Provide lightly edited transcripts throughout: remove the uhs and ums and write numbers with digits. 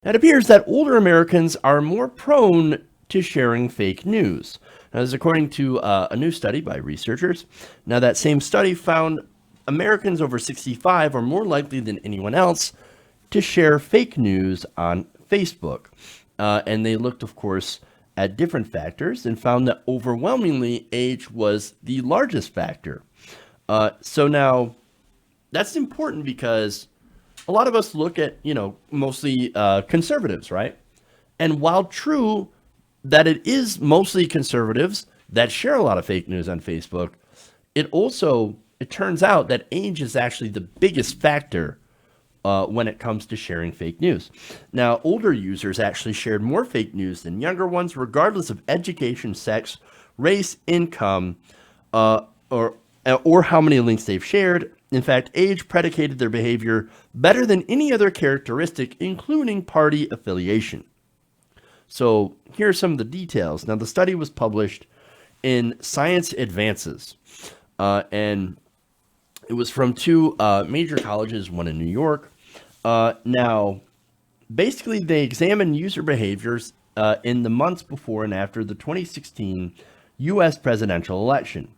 It appears that older Americans are more prone to sharing fake news. Now, this is according to a new study by researchers. Now, that same study found Americans over 65 are more likely than anyone else to share fake news on Facebook. And they looked, of course, at different factors and found that overwhelmingly age was the largest factor. So now that's important because a lot of us look at, mostly conservatives, right? And while true that it is mostly conservatives that share a lot of fake news on Facebook, it turns out that age is actually the biggest factor when it comes to sharing fake news. Now, older users actually shared more fake news than younger ones, regardless of education, sex, race, income, uh, or or how many links they've shared. In fact, age predicated their behavior better than any other characteristic, including party affiliation. So here are some of the details. Now, the study was published in Science Advances, and it was from two major colleges, one in New York. Now, basically, they examined user behaviors in the months before and after the 2016 U.S. presidential election.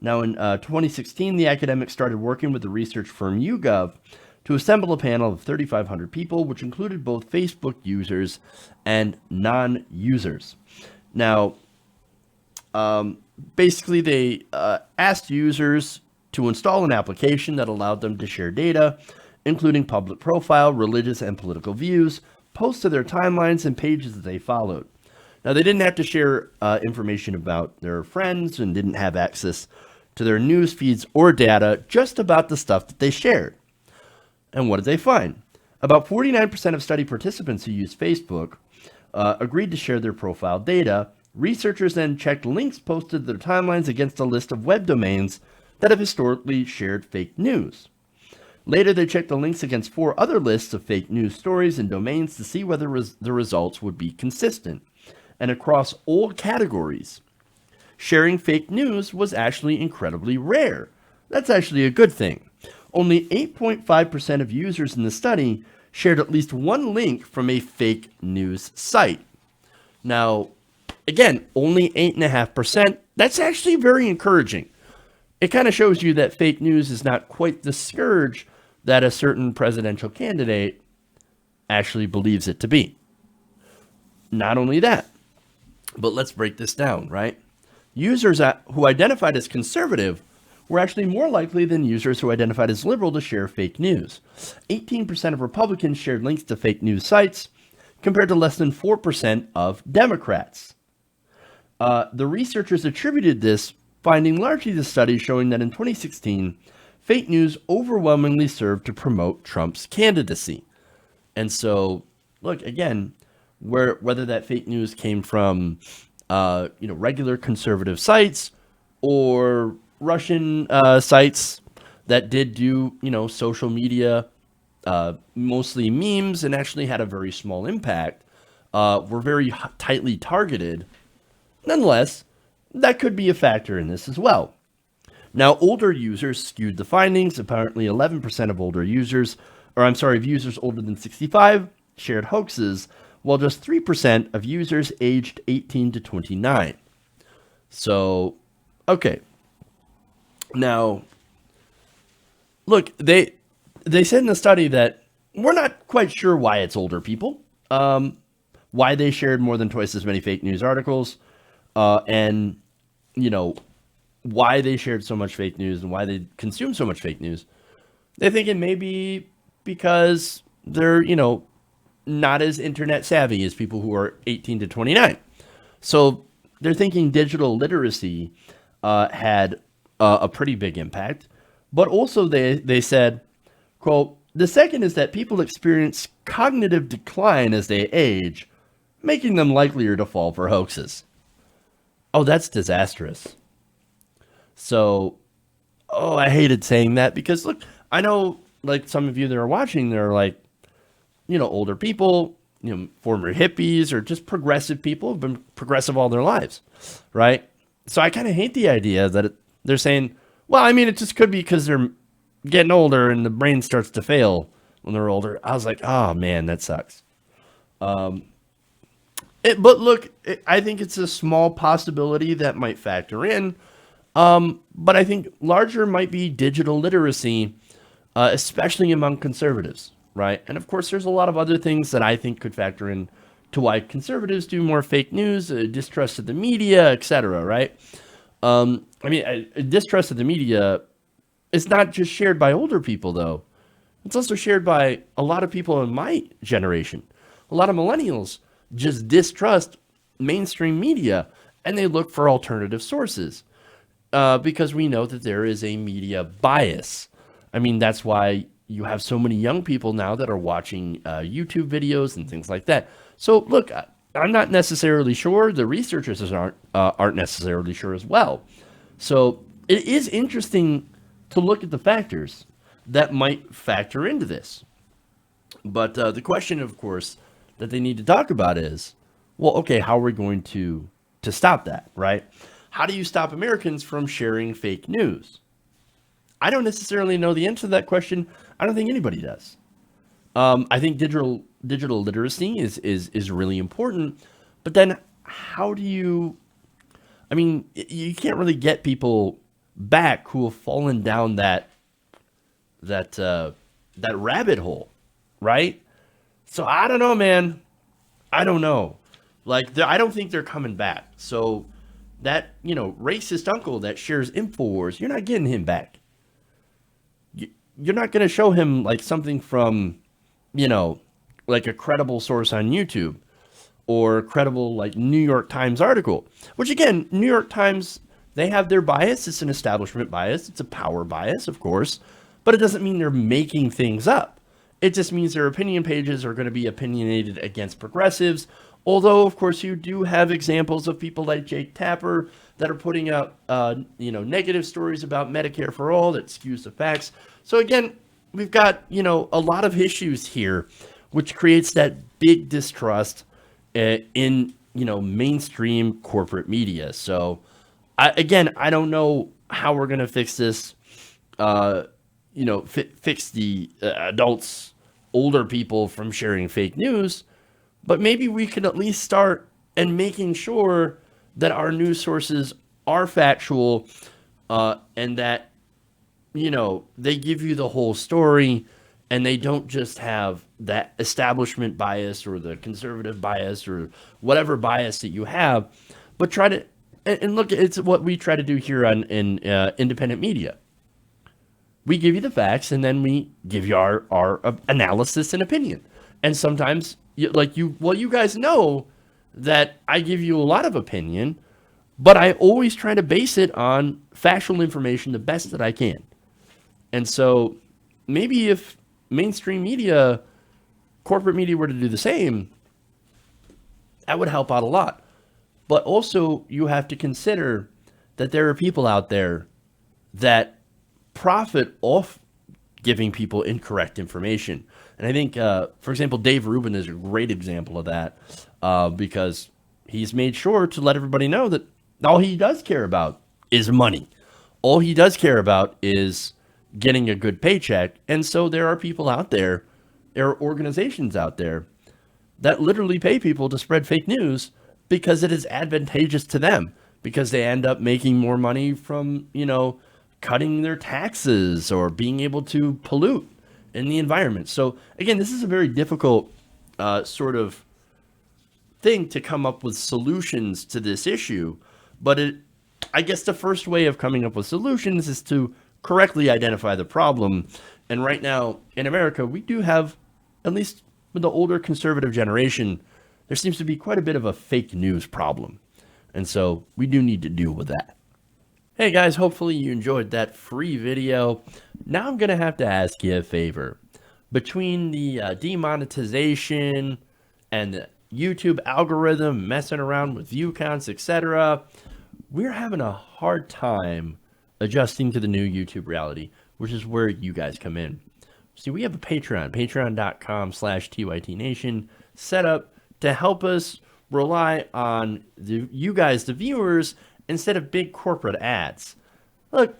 Now, in 2016, the academics started working with the research firm YouGov to assemble a panel of 3,500 people, which included both Facebook users and non users. Now, basically, they asked users to install an application that allowed them to share data, including public profile, religious, and political views, posts to their timelines, and pages that they followed. Now, they didn't have to share information about their friends and didn't have access to their news feeds or data, just about the stuff that they shared. And what did they find? About 49% of study participants who used Facebook agreed to share their profile data. Researchers then checked links posted to their timelines against a list of web domains that have historically shared fake news. Later, they checked the links against 4 other lists of fake news stories and domains to see whether the results would be consistent. And across all categories, sharing fake news was actually incredibly rare. That's actually a good thing. Only 8.5% of users in the study shared at least one link from a fake news site. Now, again, only 8.5%. That's actually very encouraging. It kind of shows you that fake news is not quite the scourge that a certain presidential candidate actually believes it to be. Not only that, but let's break this down, right? Users who identified as conservative were actually more likely than users who identified as liberal to share fake news. 18% of Republicans shared links to fake news sites, compared to less than 4% of Democrats. The researchers attributed this finding largely to studies showing that in 2016, fake news overwhelmingly served to promote Trump's candidacy. And so, look, again, whether that fake news came from regular conservative sites or Russian sites that did do, social media, mostly memes, and actually had a very small impact, were very tightly targeted. Nonetheless, that could be a factor in this as well. Now, older users skewed the findings. Apparently, 11% of of users older than 65 shared hoaxes, while just 3% of users aged 18 to 29. So, okay. Now, look, they said in the study that we're not quite sure why it's older people, why they shared more than twice as many fake news articles, and why they shared so much fake news and why they consume so much fake news. They think it may be because they're not as internet savvy as people who are 18 to 29. So they're thinking digital literacy had a pretty big impact. But also they said, quote, the second is that people experience cognitive decline as they age, making them likelier to fall for hoaxes. Oh, that's disastrous. So, I hated saying that because, look, I know, like, some of you that are watching, they're like, older people, former hippies or just progressive people who've been progressive all their lives, right? So I kind of hate the idea that they're saying, well, I mean, it just could be because they're getting older and the brain starts to fail when they're older. I was like, oh man, that sucks. But look, I think it's a small possibility that might factor in. But I think larger might be digital literacy, especially among conservatives, right? And of course, there's a lot of other things that I think could factor in to why conservatives do more fake news, distrust of the media, etc., right? Distrust of the media is not just shared by older people, though. It's also shared by a lot of people in my generation. A lot of millennials just distrust mainstream media and they look for alternative sources because we know that there is a media bias. I mean, that's why you have so many young people now that are watching YouTube videos and things like that. So, look, I'm not necessarily sure. The researchers aren't necessarily sure as well. So, it is interesting to look at the factors that might factor into this. But the question, of course, that they need to talk about is, well, okay, how are we going to stop that, right? How do you stop Americans from sharing fake news? I don't necessarily know the answer to that question. I don't think anybody does. I think digital literacy is really important, but then how do you? I mean, you can't really get people back who have fallen down that rabbit hole, right? So I don't know, man. I don't know. Like, I don't think they're coming back. So that racist uncle that shares Infowars, you're not getting him back. You're not going to show him like something from, like a credible source on YouTube or credible like New York Times article. Which again, New York Times, they have their bias. It's an establishment bias. It's a power bias, of course, but it doesn't mean they're making things up. It just means their opinion pages are going to be opinionated against progressives. Although, of course, you do have examples of people like Jake Tapper that are putting out, negative stories about Medicare for all that skews the facts. So again, we've got, a lot of issues here, which creates that big distrust in, mainstream corporate media. So, I don't know how we're going to fix this, fix the adults, older people from sharing fake news. But maybe we could at least start and making sure that our news sources are factual and that, they give you the whole story and they don't just have that establishment bias or the conservative bias or whatever bias that you have, but try to, and look, it's what we try to do here in independent media. We give you the facts and then we give you our analysis and opinion. And sometimes, you guys know that I give you a lot of opinion, but I always try to base it on factual information the best that I can. And so maybe if mainstream media, corporate media were to do the same, that would help out a lot. But also you have to consider that there are people out there that profit off giving people incorrect information. And I think, for example, Dave Rubin is a great example of that because he's made sure to let everybody know that all he does care about is money. All he does care about is getting a good paycheck. And so there are people out there, there are organizations out there that literally pay people to spread fake news because it is advantageous to them, because they end up making more money from, cutting their taxes or being able to pollute in the environment. So again, this is a very difficult sort of thing to come up with solutions to this issue. But I guess the first way of coming up with solutions is to correctly identify the problem. And right now in America, we do have, at least with the older conservative generation, there seems to be quite a bit of a fake news problem. And so we do need to deal with that. Hey guys, hopefully you enjoyed that free video. Now I'm going to have to ask you a favor. Between the demonetization and the YouTube algorithm messing around with view counts, etc., we're having a hard time adjusting to the new YouTube reality, which is where you guys come in. See, we have a patreon.com/TYTNation set up to help us rely on you guys, the viewers, instead of big corporate ads. Look,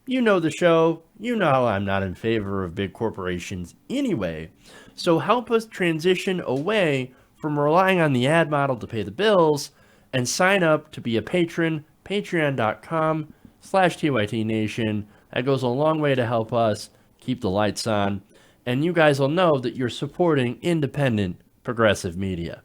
you know the show. You know I'm not in favor of big corporations anyway. So help us transition away from relying on the ad model to pay the bills, and sign up to be a patron, patreon.com/TYTNation. That goes a long way to help us keep the lights on. And you guys will know that you're supporting independent progressive media.